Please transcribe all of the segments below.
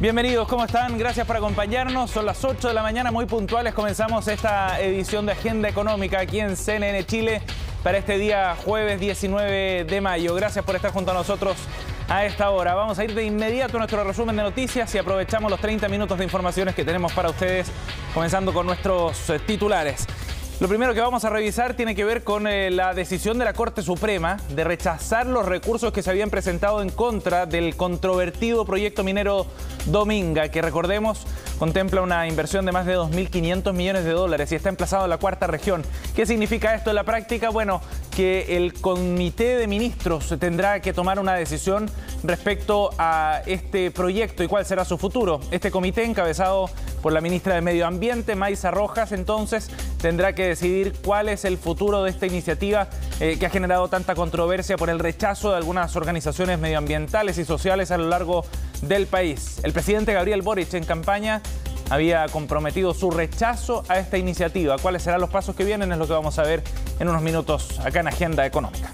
Bienvenidos, ¿cómo están? Gracias por acompañarnos. Son las 8 de la mañana, muy puntuales. Comenzamos esta edición de Agenda Económica aquí en CNN Chile para este día jueves 19 de mayo. Gracias por estar junto a nosotros a esta hora. Vamos a ir de inmediato a nuestro resumen de noticias y aprovechamos los 30 minutos de informaciones que tenemos para ustedes, comenzando con nuestros titulares. Lo primero que vamos a revisar tiene que ver con la decisión de la Corte Suprema de rechazar los recursos que se habían presentado en contra del controvertido proyecto minero Dominga, que recordemos contempla una inversión de más de 2.500 millones de dólares y está emplazado en la cuarta región. ¿Qué significa esto en la práctica? Bueno, que el Comité de Ministros tendrá que tomar una decisión respecto a este proyecto y cuál será su futuro. Este comité, encabezado por la ministra de Medio Ambiente, Maysa Rojas, entonces tendrá que decidir cuál es el futuro de esta iniciativa que ha generado tanta controversia por el rechazo de algunas organizaciones medioambientales y sociales a lo largo del país. El presidente Gabriel Boric, en campaña, había comprometido su rechazo a esta iniciativa. ¿Cuáles serán los pasos que vienen? Es lo que vamos a ver en unos minutos acá en Agenda Económica.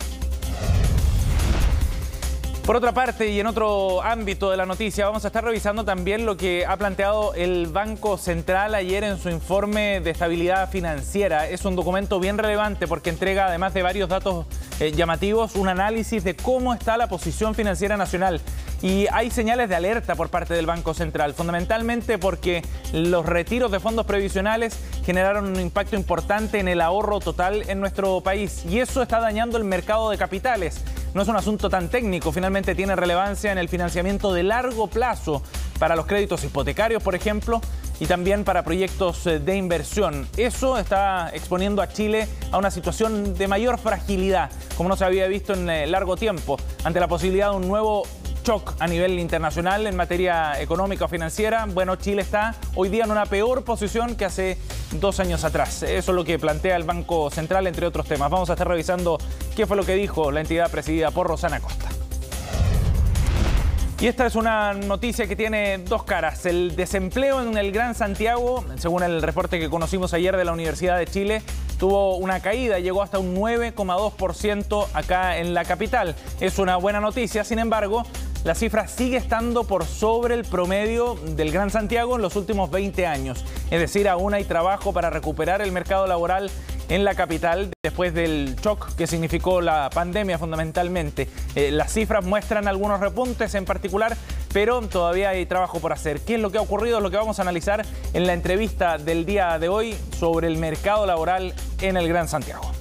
Por otra parte, y en otro ámbito de la noticia, vamos a estar revisando también lo que ha planteado el Banco Central ayer en su informe de estabilidad financiera. Es un documento bien relevante porque entrega, además de varios datos llamativos, un análisis de cómo está la posición financiera nacional. Y hay señales de alerta por parte del Banco Central, fundamentalmente porque los retiros de fondos previsionales generaron un impacto importante en el ahorro total en nuestro país. Y eso está dañando el mercado de capitales. No es un asunto tan técnico, finalmente tiene relevancia en el financiamiento de largo plazo para los créditos hipotecarios, por ejemplo, y también para proyectos de inversión. Eso está exponiendo a Chile a una situación de mayor fragilidad, como no se había visto en largo tiempo, ante la posibilidad de un nuevo shock a nivel internacional en materia económica o financiera. Bueno, Chile está hoy día en una peor posición que hace 2 años atrás. Eso es lo que plantea el Banco Central, entre otros temas. Vamos a estar revisando qué fue lo que dijo la entidad presidida por Rosana Costa. Y esta es una noticia que tiene dos caras. El desempleo en el Gran Santiago, según el reporte que conocimos ayer de la Universidad de Chile, tuvo una caída, llegó hasta un 9,2% acá en la capital. Es una buena noticia, sin embargo, la cifra sigue estando por sobre el promedio del Gran Santiago en los últimos 20 años. Es decir, aún hay trabajo para recuperar el mercado laboral en la capital después del shock que significó la pandemia fundamentalmente. Las cifras muestran algunos repuntes en particular, pero todavía hay trabajo por hacer. ¿Qué es lo que ha ocurrido? Es lo que vamos a analizar en la entrevista del día de hoy sobre el mercado laboral en el Gran Santiago.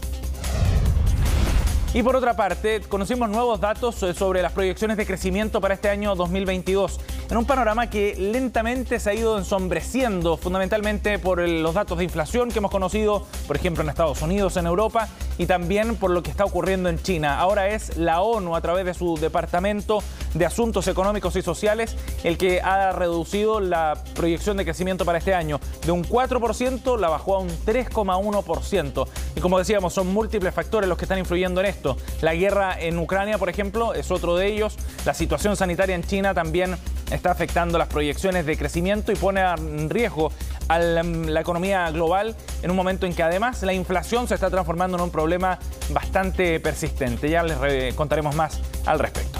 Y por otra parte, conocimos nuevos datos sobre las proyecciones de crecimiento para este año 2022, en un panorama que lentamente se ha ido ensombreciendo, fundamentalmente por los datos de inflación que hemos conocido, por ejemplo, en Estados Unidos, en Europa, y también por lo que está ocurriendo en China. Ahora es la ONU, a través de su Departamento de Asuntos Económicos y Sociales, el que ha reducido la proyección de crecimiento para este año. De un 4% la bajó a un 3,1%. Y como decíamos, son múltiples factores los que están influyendo en esto. La guerra en Ucrania, por ejemplo, es otro de ellos. La situación sanitaria en China también está afectando las proyecciones de crecimiento y pone en riesgo a la economía global en un momento en que además la inflación se está transformando en un problema bastante persistente. Ya les contaremos más al respecto.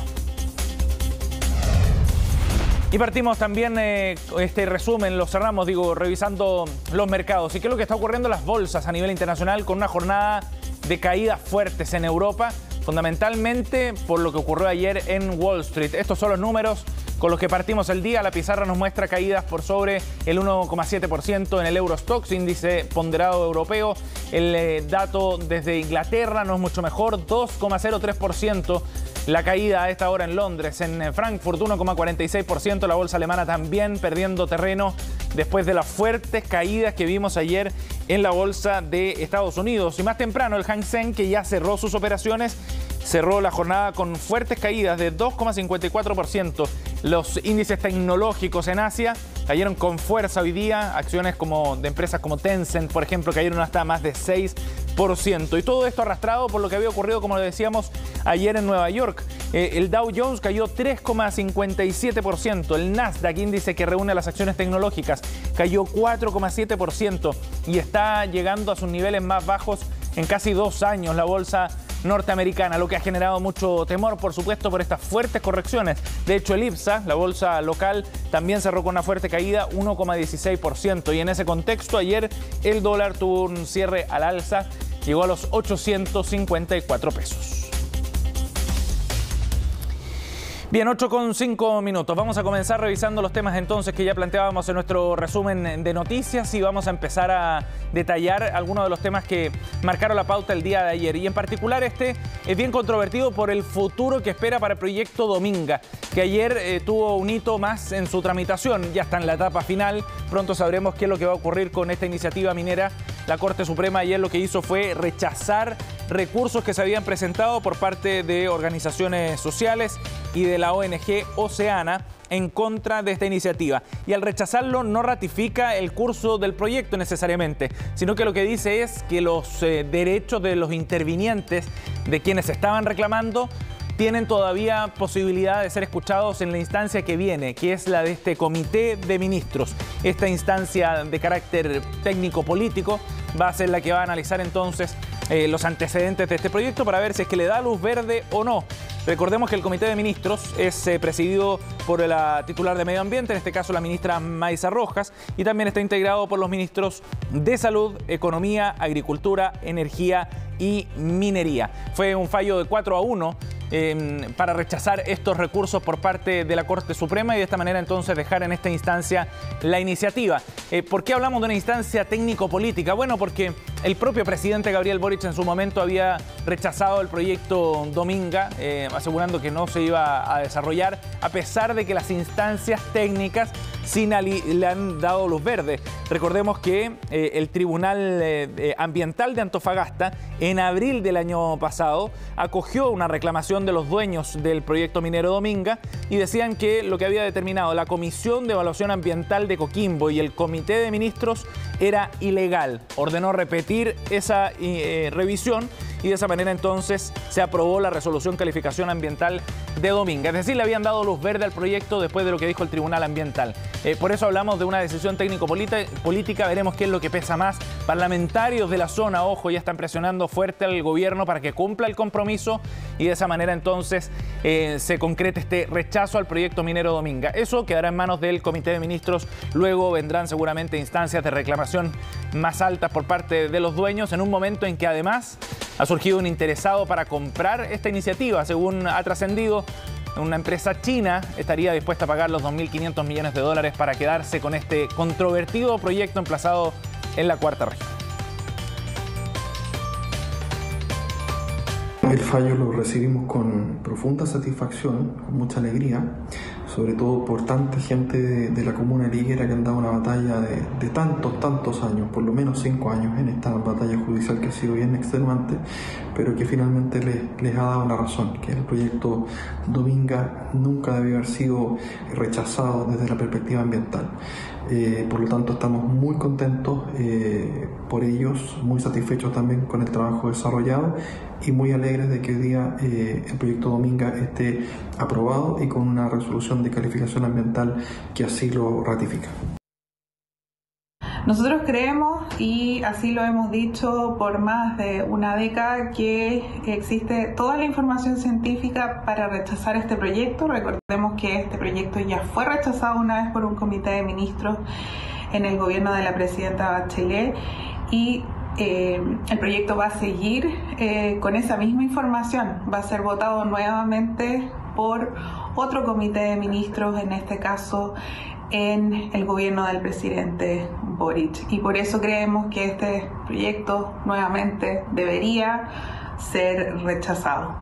Y partimos también, este resumen, lo cerramos, revisando los mercados. ¿Y qué es lo que está ocurriendo en las bolsas a nivel internacional con una jornada de caídas fuertes en Europa? Fundamentalmente por lo que ocurrió ayer en Wall Street. Estos son los números con los que partimos el día. La pizarra nos muestra caídas por sobre el 1,7% en el Eurostoxx, índice ponderado europeo. El dato desde Inglaterra no es mucho mejor, 2,03%. La caída a esta hora en Londres, en Frankfurt 1,46%, la bolsa alemana también perdiendo terreno después de las fuertes caídas que vimos ayer en la bolsa de Estados Unidos. Y más temprano el Hang Seng, que ya cerró sus operaciones, cerró la jornada con fuertes caídas de 2,54%. Los índices tecnológicos en Asia cayeron con fuerza hoy día. Acciones de empresas como Tencent, por ejemplo, cayeron hasta más de 6%. Y todo esto arrastrado por lo que había ocurrido, como lo decíamos, ayer en Nueva York. El Dow Jones cayó 3,57%. El Nasdaq, índice que reúne las acciones tecnológicas, cayó 4,7% y está llegando a sus niveles más bajos en casi 2 años. La bolsa norteamericana, lo que ha generado mucho temor, por supuesto, por estas fuertes correcciones. De hecho, el IPSA, la bolsa local, también cerró con una fuerte caída, 1,16%. Y en ese contexto, ayer el dólar tuvo un cierre al alza, llegó a los 854 pesos. Bien, 8,5 minutos. Vamos a comenzar revisando los temas entonces que ya planteábamos en nuestro resumen de noticias y vamos a empezar a detallar algunos de los temas que marcaron la pauta el día de ayer. Y en particular este es bien controvertido por el futuro que espera para el proyecto Dominga, que ayer tuvo un hito más en su tramitación. Ya está en la etapa final. Pronto sabremos qué es lo que va a ocurrir con esta iniciativa minera. La Corte Suprema ayer lo que hizo fue rechazar recursos que se habían presentado por parte de organizaciones sociales y de la ONG Oceana en contra de esta iniciativa. Y al rechazarlo no ratifica el curso del proyecto necesariamente, sino que lo que dice es que los derechos de los intervinientes, de quienes estaban reclamando, tienen todavía posibilidad de ser escuchados en la instancia que viene, que es la de este Comité de Ministros. Esta instancia de carácter técnico-político va a ser la que va a analizar entonces los antecedentes de este proyecto para ver si es que le da luz verde o no. Recordemos que el Comité de Ministros es presidido por la titular de Medio Ambiente, en este caso la ministra Maisa Rojas, y también está integrado por los ministros de Salud, Economía, Agricultura, Energía y Minería. Fue un fallo de 4-1 para rechazar estos recursos por parte de la Corte Suprema y de esta manera entonces dejar en esta instancia la iniciativa. ¿Por qué hablamos de una instancia técnico-política? Bueno, porque el propio presidente Gabriel Boric en su momento había rechazado el proyecto Dominga, asegurando que no se iba a desarrollar, a pesar de que las instancias técnicas sí le han dado luz verde. Recordemos que el Tribunal Ambiental de Antofagasta en abril del año pasado acogió una reclamación de los dueños del proyecto minero Dominga y decían que lo que había determinado la Comisión de Evaluación Ambiental de Coquimbo y el Comité de Ministros era ilegal. Ordenó repetir esa revisión y de esa manera entonces se aprobó la resolución calificación ambiental de Dominga. Es decir, le habían dado luz verde al proyecto después de lo que dijo el Tribunal Ambiental. Por eso hablamos de una decisión técnico-política. Veremos qué es lo que pesa más. Parlamentarios de la zona, ojo, ya están presionando fuerte al gobierno para que cumpla el compromiso y de esa manera entonces se concrete este rechazo al proyecto minero Dominga. Eso quedará en manos del Comité de Ministros. Luego vendrán seguramente instancias de reclamación más altas por parte de los dueños en un momento en que además ha surgido un interesado para comprar esta iniciativa. Según ha trascendido, una empresa china estaría dispuesta a pagar los 2.500 millones de dólares para quedarse con este controvertido proyecto emplazado en la cuarta región. El fallo lo recibimos con profunda satisfacción, con mucha alegría, sobre todo por tanta gente de la comuna de Liguera que han dado una batalla de tantos años, por lo menos 5 años en esta batalla judicial que ha sido bien extenuante, pero que finalmente les ha dado la razón, que el proyecto Dominga nunca debió haber sido rechazado desde la perspectiva ambiental. Por lo tanto, estamos muy contentos por ellos, muy satisfechos también con el trabajo desarrollado y muy alegres de que hoy día el proyecto Dominga esté aprobado y con una resolución de calificación ambiental que así lo ratifica. Nosotros creemos, y así lo hemos dicho por más de una década, que existe toda la información científica para rechazar este proyecto. Recordemos que este proyecto ya fue rechazado una vez por un comité de ministros en el gobierno de la presidenta Bachelet y el proyecto va a seguir con esa misma información. Va a ser votado nuevamente por otro comité de ministros, en este caso en el gobierno del presidente Boric. Y por eso creemos que este proyecto nuevamente debería ser rechazado.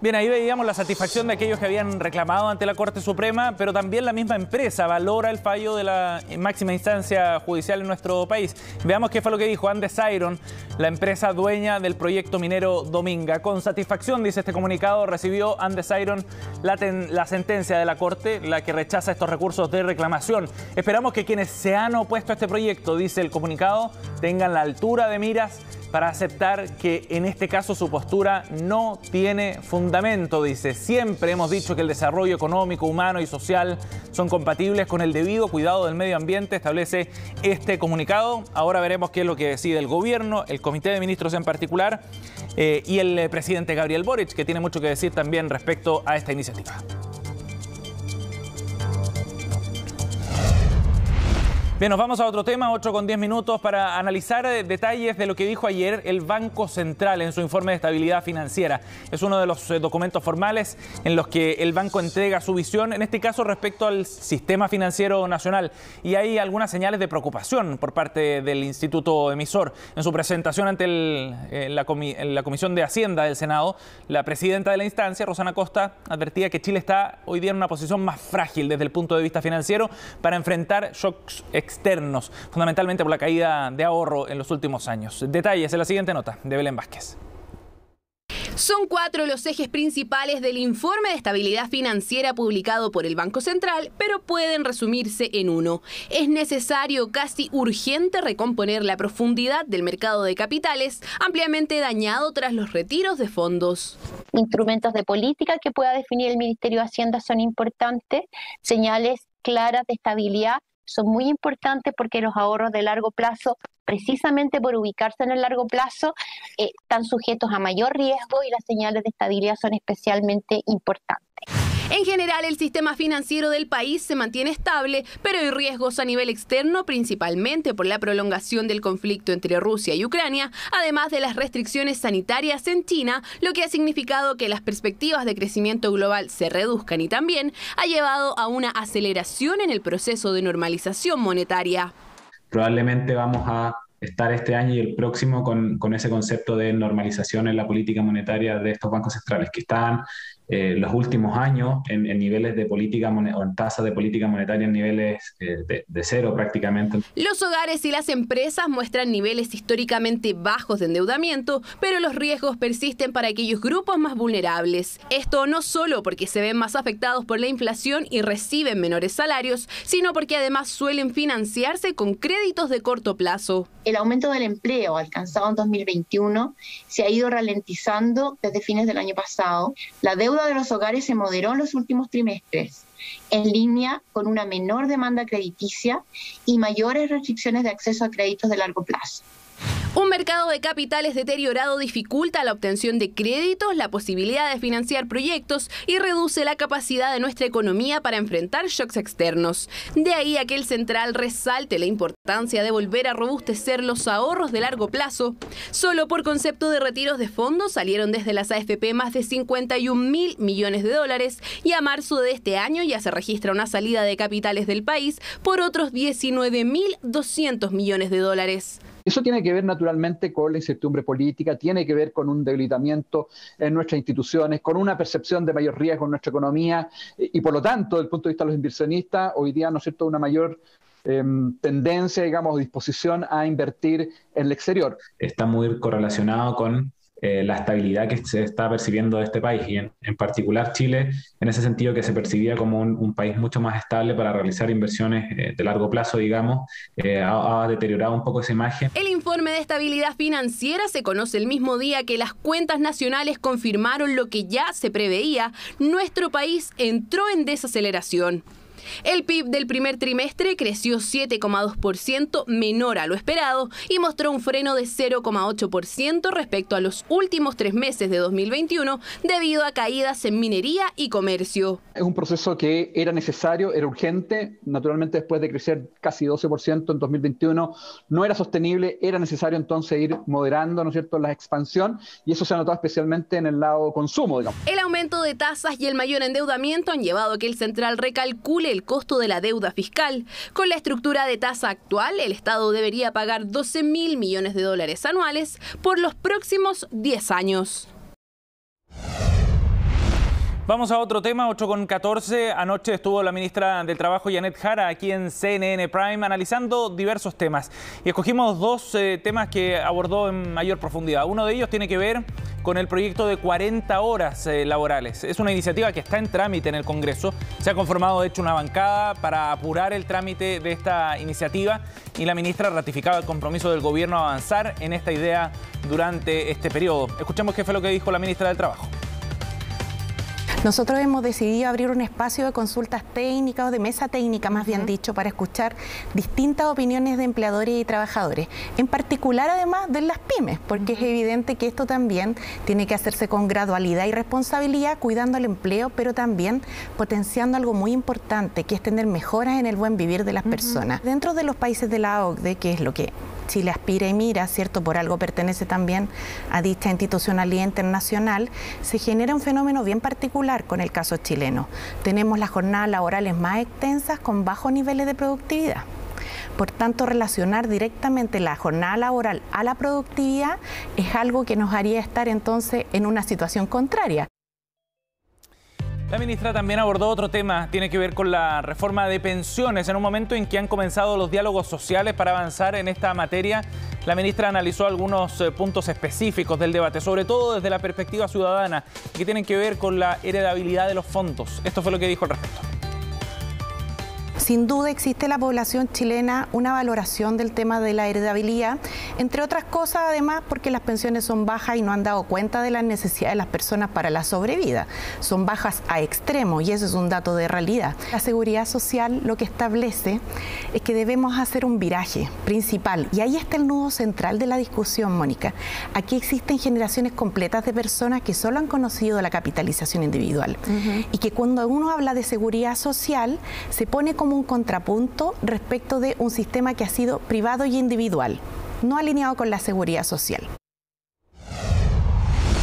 Bien, ahí veíamos la satisfacción de aquellos que habían reclamado ante la Corte Suprema, pero también la misma empresa valora el fallo de la máxima instancia judicial en nuestro país. Veamos qué fue lo que dijo Andes Iron, la empresa dueña del proyecto minero Dominga. Con satisfacción, dice este comunicado, recibió Andes Iron la sentencia de la Corte, la que rechaza estos recursos de reclamación. Esperamos que quienes se han opuesto a este proyecto, dice el comunicado, tengan la altura de miras para aceptar que en este caso su postura no tiene fundamento. Dice, siempre hemos dicho que el desarrollo económico, humano y social son compatibles con el debido cuidado del medio ambiente, establece este comunicado. Ahora veremos qué es lo que decide el gobierno, el comité de ministros en particular y el presidente Gabriel Boric, que tiene mucho que decir también respecto a esta iniciativa. Bien, nos vamos a otro tema, 8:10 para analizar detalles de lo que dijo ayer el Banco Central en su informe de estabilidad financiera. Es uno de los documentos formales en los que el banco entrega su visión, en este caso respecto al sistema financiero nacional. Y hay algunas señales de preocupación por parte del instituto emisor. En su presentación ante la Comisión de Hacienda del Senado, la presidenta de la instancia, Rosana Costa, advertía que Chile está hoy día en una posición más frágil desde el punto de vista financiero para enfrentar shocks externos, fundamentalmente por la caída de ahorro en los últimos años. Detalles en la siguiente nota de Belén Vázquez. Son 4 los ejes principales del informe de estabilidad financiera publicado por el Banco Central, pero pueden resumirse en uno. Es necesario, casi urgente, recomponer la profundidad del mercado de capitales, ampliamente dañado tras los retiros de fondos. Instrumentos de política que pueda definir el Ministerio de Hacienda son importantes, señales claras de estabilidad son muy importantes porque los ahorros de largo plazo, precisamente por ubicarse en el largo plazo, están sujetos a mayor riesgo y las señales de estabilidad son especialmente importantes. En general, el sistema financiero del país se mantiene estable, pero hay riesgos a nivel externo, principalmente por la prolongación del conflicto entre Rusia y Ucrania, además de las restricciones sanitarias en China, lo que ha significado que las perspectivas de crecimiento global se reduzcan y también ha llevado a una aceleración en el proceso de normalización monetaria. Probablemente vamos a estar este año y el próximo con ese concepto de normalización en la política monetaria de estos bancos centrales, que están los últimos años en niveles de política o en tasa de política monetaria en niveles de cero prácticamente. Los hogares y las empresas muestran niveles históricamente bajos de endeudamiento, pero los riesgos persisten para aquellos grupos más vulnerables. Esto no solo porque se ven más afectados por la inflación y reciben menores salarios, sino porque además suelen financiarse con créditos de corto plazo. El aumento del empleo alcanzado en 2021 se ha ido ralentizando desde fines del año pasado. La deuda de los hogares se moderó en los últimos trimestres, en línea con una menor demanda crediticia y mayores restricciones de acceso a créditos de largo plazo. Un mercado de capitales deteriorado dificulta la obtención de créditos, la posibilidad de financiar proyectos y reduce la capacidad de nuestra economía para enfrentar shocks externos. De ahí a que el Central resalte la importancia de volver a robustecer los ahorros de largo plazo. Solo por concepto de retiros de fondos salieron desde las AFP más de 51.000 millones de dólares y a marzo de este año ya se registra una salida de capitales del país por otros 19.200 millones de dólares. Eso tiene que ver naturalmente con la incertidumbre política, tiene que ver con un debilitamiento en nuestras instituciones, con una percepción de mayor riesgo en nuestra economía y por lo tanto, desde el punto de vista de los inversionistas, hoy día, ¿no es cierto?, una mayor tendencia, digamos, disposición a invertir en el exterior. Está muy correlacionado con la estabilidad que se está percibiendo de este país y en particular Chile, en ese sentido que se percibía como un país mucho más estable para realizar inversiones de largo plazo, digamos, ha deteriorado un poco esa imagen. El informe de estabilidad financiera se conoce el mismo día que las cuentas nacionales confirmaron lo que ya se preveía: nuestro país entró en desaceleración. El PIB del primer trimestre creció 7,2%, menor a lo esperado, y mostró un freno de 0,8% respecto a los últimos 3 meses de 2021 debido a caídas en minería y comercio. Es un proceso que era necesario, era urgente, naturalmente después de crecer casi 12% en 2021 no era sostenible, era necesario entonces ir moderando, ¿no es cierto?, la expansión, y eso se ha notado especialmente en el lado consumo, digamos. El aumento de tasas y el mayor endeudamiento han llevado a que el Central recalcule el costo de la deuda fiscal. Con la estructura de tasa actual, el Estado debería pagar 12.000 millones de dólares anuales por los próximos 10 años. Vamos a otro tema, 8:14. Anoche estuvo la ministra del Trabajo, Janet Jara, aquí en CNN Prime, analizando diversos temas. Y escogimos dos temas que abordó en mayor profundidad. Uno de ellos tiene que ver con el proyecto de 40 horas laborales. Es una iniciativa que está en trámite en el Congreso. Se ha conformado, de hecho, una bancada para apurar el trámite de esta iniciativa y la ministra ratificaba el compromiso del gobierno a avanzar en esta idea durante este periodo. Escuchemos qué fue lo que dijo la ministra del Trabajo. Nosotros hemos decidido abrir un espacio de consultas técnicas o de mesa técnica, más bien dicho, para escuchar distintas opiniones de empleadores y trabajadores, en particular además de las pymes, porque es evidente que esto también tiene que hacerse con gradualidad y responsabilidad, cuidando el empleo, pero también potenciando algo muy importante, que es tener mejoras en el buen vivir de las personas. Dentro de los países de la OCDE, que es lo que Chile aspira y mira, ¿cierto? Por algo pertenece también a dicha institucionalidad internacional, se genera un fenómeno bien particular con el caso chileno. Tenemos las jornadas laborales más extensas con bajos niveles de productividad. Por tanto, relacionar directamente la jornada laboral a la productividad es algo que nos haría estar entonces en una situación contraria. La ministra también abordó otro tema, tiene que ver con la reforma de pensiones. En un momento en que han comenzado los diálogos sociales para avanzar en esta materia, la ministra analizó algunos puntos específicos del debate, sobre todo desde la perspectiva ciudadana, que tienen que ver con la heredabilidad de los fondos. Esto fue lo que dijo al respecto. Sin duda existe en la población chilena una valoración del tema de la heredabilidad, entre otras cosas además porque las pensiones son bajas y no han dado cuenta de las necesidades de las personas para la sobrevida. Son bajas a extremo y eso es un dato de realidad. La seguridad social lo que establece es que debemos hacer un viraje principal y ahí está el nudo central de la discusión, Mónica. Aquí existen generaciones completas de personas que solo han conocido la capitalización individual y que cuando uno habla de seguridad social se pone como un contrapunto respecto de un sistema que ha sido privado y individual, no alineado con la seguridad social.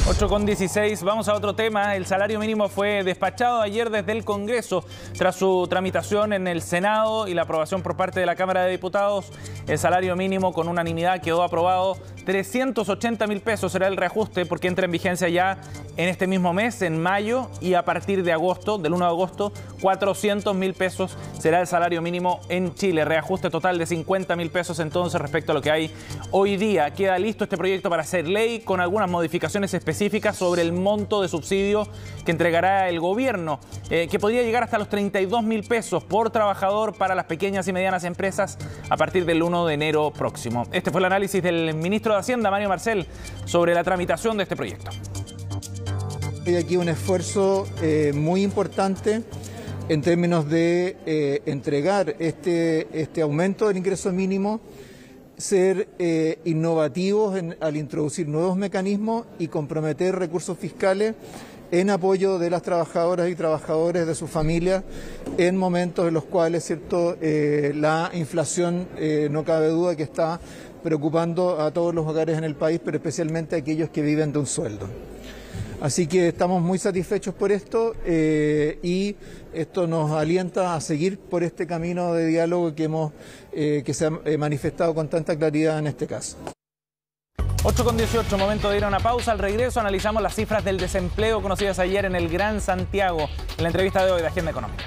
8:16, vamos a otro tema. El salario mínimo fue despachado ayer desde el Congreso. Tras su tramitación en el Senado y la aprobación por parte de la Cámara de Diputados, el salario mínimo con unanimidad quedó aprobado. 380.000 pesos será el reajuste porque entra en vigencia ya en este mismo mes, en mayo, y a partir de agosto, del 1 de agosto, 400.000 pesos será el salario mínimo en Chile. Reajuste total de 50.000 pesos entonces respecto a lo que hay hoy día. Queda listo este proyecto para ser ley con algunas modificaciones específicas sobre el monto de subsidio que entregará el gobierno, que podría llegar hasta los 32.000 pesos por trabajador para las pequeñas y medianas empresas a partir del 1 de enero próximo. Este fue el análisis del ministro de Hacienda, Mario Marcel, sobre la tramitación de este proyecto. Hay aquí un esfuerzo muy importante en términos de entregar este aumento del ingreso mínimo, ser innovativos al introducir nuevos mecanismos y comprometer recursos fiscales en apoyo de las trabajadoras y trabajadores de sus familias en momentos en los cuales, ¿cierto?, la inflación no cabe duda que está preocupando a todos los hogares en el país, pero especialmente a aquellos que viven de un sueldo. Así que estamos muy satisfechos por esto y esto nos alienta a seguir por este camino de diálogo que se ha manifestado con tanta claridad en este caso. 8:18, momento de ir a una pausa. Al regreso analizamos las cifras del desempleo conocidas ayer en el Gran Santiago, en la entrevista de hoy de Agenda Económica.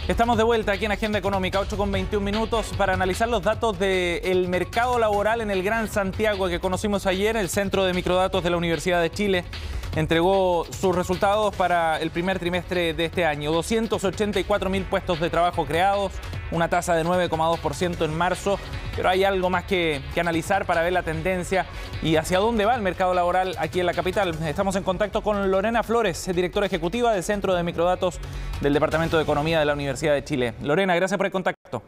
Estamos de vuelta aquí en Agenda Económica, 8:21 para analizar los datos del mercado laboral en el Gran Santiago que conocimos ayer. El Centro de Microdatos de la Universidad de Chile entregó sus resultados para el primer trimestre de este año. 284.000 puestos de trabajo creados, una tasa de 9,2% en marzo, pero hay algo más que analizar para ver la tendencia y hacia dónde va el mercado laboral aquí en la capital. Estamos en contacto con Lorena Flores, directora ejecutiva del Centro de Microdatos del Departamento de Economía de la Universidad de Chile. Lorena, gracias por el contacto.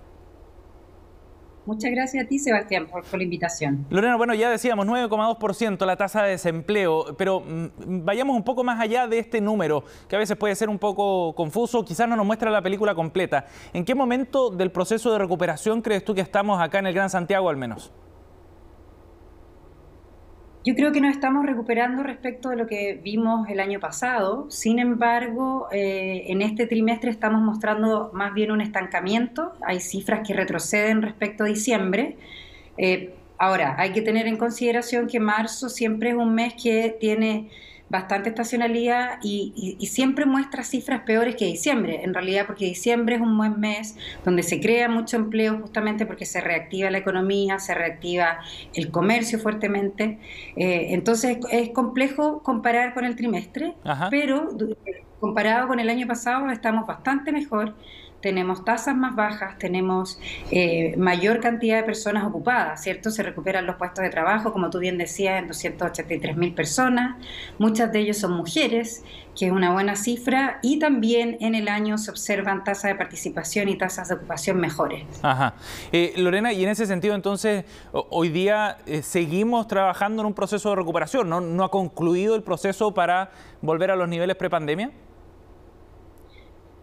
Muchas gracias a ti, Sebastián, por la invitación. Lorena, bueno, ya decíamos 9,2% la tasa de desempleo, pero vayamos un poco más allá de este número, que a veces puede ser un poco confuso, quizás no nos muestra la película completa. ¿En qué momento del proceso de recuperación crees tú que estamos acá en el Gran Santiago al menos? Yo creo que nos estamos recuperando respecto de lo que vimos el año pasado. Sin embargo, en este trimestre estamos mostrando más bien un estancamiento. Hay cifras que retroceden respecto a diciembre. Ahora, hay que tener en consideración que marzo siempre es un mes que tiene bastante estacionalidad y siempre muestra cifras peores que diciembre, en realidad, porque diciembre es un buen mes donde se crea mucho empleo justamente porque se reactiva la economía, se reactiva el comercio fuertemente. Entonces es complejo comparar con el trimestre, pero comparado con el año pasado estamos bastante mejor. Tenemos tasas más bajas, tenemos mayor cantidad de personas ocupadas, ¿cierto? Se recuperan los puestos de trabajo, como tú bien decías, en 283.000 personas. Muchas de ellos son mujeres, que es una buena cifra, y también en el año se observan tasas de participación y tasas de ocupación mejores. Lorena, y en ese sentido, entonces, hoy día seguimos trabajando en un proceso de recuperación, ¿no? ¿No ha concluido el proceso para volver a los niveles prepandemia?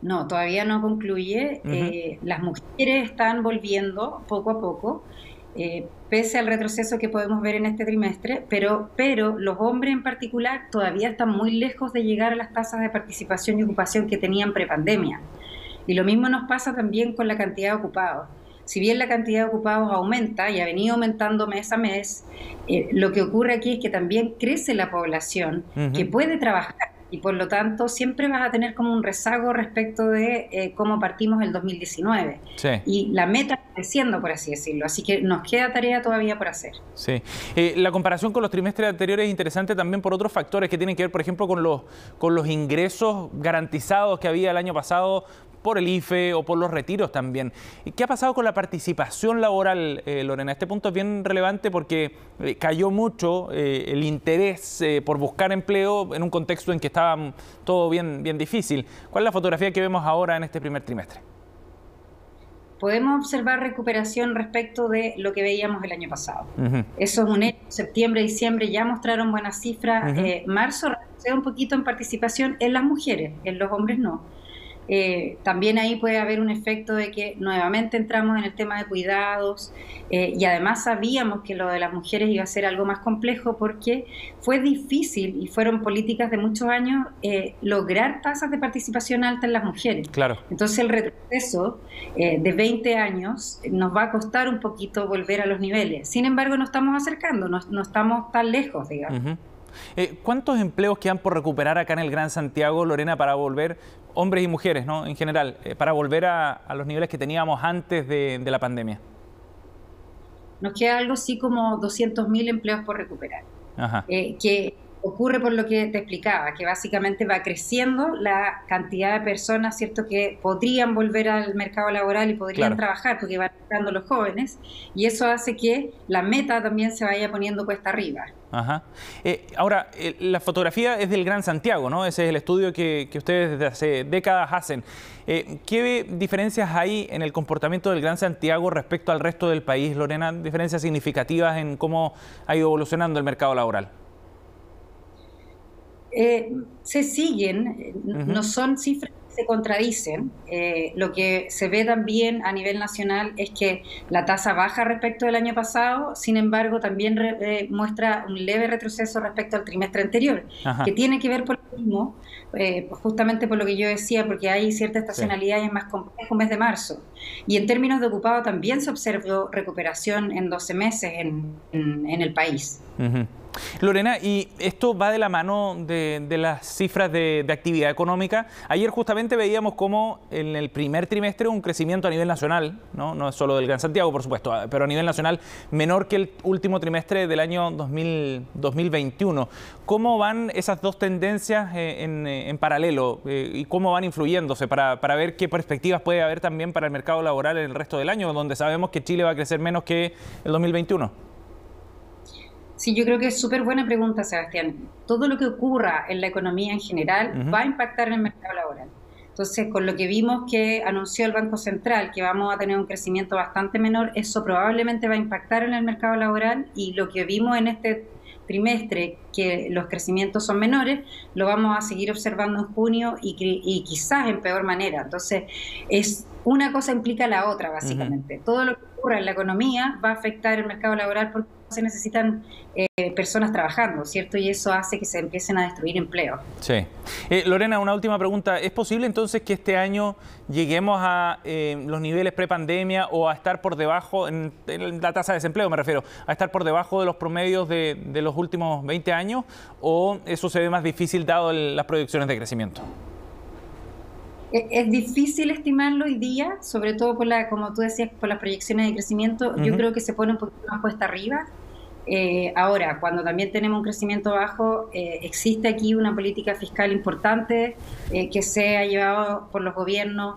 No, todavía no concluye. Las mujeres están volviendo poco a poco, pese al retroceso que podemos ver en este trimestre, pero los hombres en particular todavía están muy lejos de llegar a las tasas de participación y ocupación que tenían prepandemia. Y lo mismo nos pasa también con la cantidad de ocupados. Si bien la cantidad de ocupados aumenta y ha venido aumentando mes a mes, lo que ocurre aquí es que también crece la población que puede trabajar. Y por lo tanto siempre vas a tener como un rezago respecto de cómo partimos el 2019. Sí. Y la meta está creciendo, por así decirlo. Así que nos queda tarea todavía por hacer. Sí. La comparación con los trimestres anteriores es interesante también por otros factores que tienen que ver, por ejemplo, con los ingresos garantizados que había el año pasado por el IFE o por los retiros también. ¿Qué ha pasado con la participación laboral, Lorena? Este punto es bien relevante porque cayó mucho el interés por buscar empleo en un contexto en que estaba todo bien difícil. ¿Cuál es la fotografía que vemos ahora en este primer trimestre? Podemos observar recuperación respecto de lo que veíamos el año pasado. Eso es un hecho. Septiembre, diciembre ya mostraron buenas cifras. Marzo retrocede un poquito en participación en las mujeres, en los hombres no. También ahí puede haber un efecto de que nuevamente entramos en el tema de cuidados y además sabíamos que lo de las mujeres iba a ser algo más complejo porque fue difícil y fueron políticas de muchos años lograr tasas de participación alta en las mujeres. Claro. Entonces el retroceso de 20 años nos va a costar un poquito volver a los niveles. Sin embargo, nos estamos acercando, no estamos tan lejos, digamos. ¿Cuántos empleos quedan por recuperar acá en el Gran Santiago, Lorena, para volver, hombres y mujeres, ¿no? En general, para volver a los niveles que teníamos antes de la pandemia? Nos queda algo así como 200.000 empleos por recuperar, que ocurre por lo que te explicaba, que básicamente va creciendo la cantidad de personas, ¿cierto?, que podrían volver al mercado laboral y podrían trabajar, porque van entrando los jóvenes, y eso hace que la meta también se vaya poniendo cuesta arriba. Ahora, la fotografía es del Gran Santiago, ¿no? Ese es el estudio que ustedes desde hace décadas hacen. ¿Qué diferencias hay en el comportamiento del Gran Santiago respecto al resto del país, Lorena? ¿Diferencias significativas en cómo ha ido evolucionando el mercado laboral? Se siguen, no son cifras que se contradicen. Lo que se ve también a nivel nacional es que la tasa baja respecto del año pasado, sin embargo también muestra un leve retroceso respecto al trimestre anterior, que tiene que ver por lo mismo, justamente por lo que yo decía, porque hay cierta estacionalidad y es más complejo mes de marzo. Y en términos de ocupado también se observó recuperación en 12 meses en el país. Lorena, y esto va de la mano de las cifras de actividad económica. Ayer justamente veíamos cómo en el primer trimestre un crecimiento a nivel nacional, no es solo del Gran Santiago, por supuesto, pero a nivel nacional menor que el último trimestre del año 2021. ¿Cómo van esas dos tendencias en paralelo y cómo van influyéndose para ver qué perspectivas puede haber también para el mercado laboral en el resto del año, donde sabemos que Chile va a crecer menos que el 2021? Sí, yo creo que es súper buena pregunta, Sebastián. Todo lo que ocurra en la economía en general va a impactar en el mercado laboral. Entonces, con lo que vimos que anunció el Banco Central, que vamos a tener un crecimiento bastante menor, eso probablemente va a impactar en el mercado laboral, y lo que vimos en este trimestre, que los crecimientos son menores, lo vamos a seguir observando en junio y quizás en peor manera. Entonces, una cosa implica la otra, básicamente. Todo lo que ocurra en la economía va a afectar el mercado laboral porque se necesitan personas trabajando, ¿cierto? Y eso hace que se empiecen a destruir empleos. Sí. Lorena, una última pregunta. ¿Es posible entonces que este año lleguemos a los niveles prepandemia o a estar por debajo, en la tasa de desempleo me refiero, a estar por debajo de los promedios de los últimos 20 años? ¿O eso se ve más difícil dado las proyecciones de crecimiento? Es difícil estimarlo hoy día, sobre todo como tú decías, por las proyecciones de crecimiento. Yo creo que se pone un poquito más cuesta arriba. Ahora, cuando también tenemos un crecimiento bajo, existe aquí una política fiscal importante que se ha llevado por los gobiernos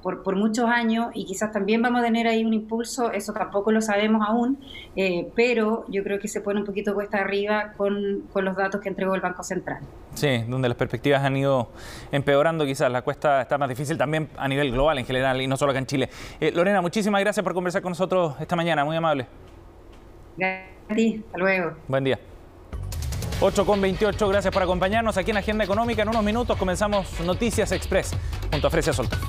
por muchos años, y quizás también vamos a tener ahí un impulso, eso tampoco lo sabemos aún, pero yo creo que se pone un poquito cuesta arriba con los datos que entregó el Banco Central. Sí, donde las perspectivas han ido empeorando, quizás la cuesta está más difícil también a nivel global en general y no solo acá en Chile. Lorena, muchísimas gracias por conversar con nosotros esta mañana, muy amable. Gracias a ti, hasta luego. Buen día. 8:28, gracias por acompañarnos aquí en Agenda Económica. En unos minutos comenzamos Noticias Express junto a Fresia Soltán.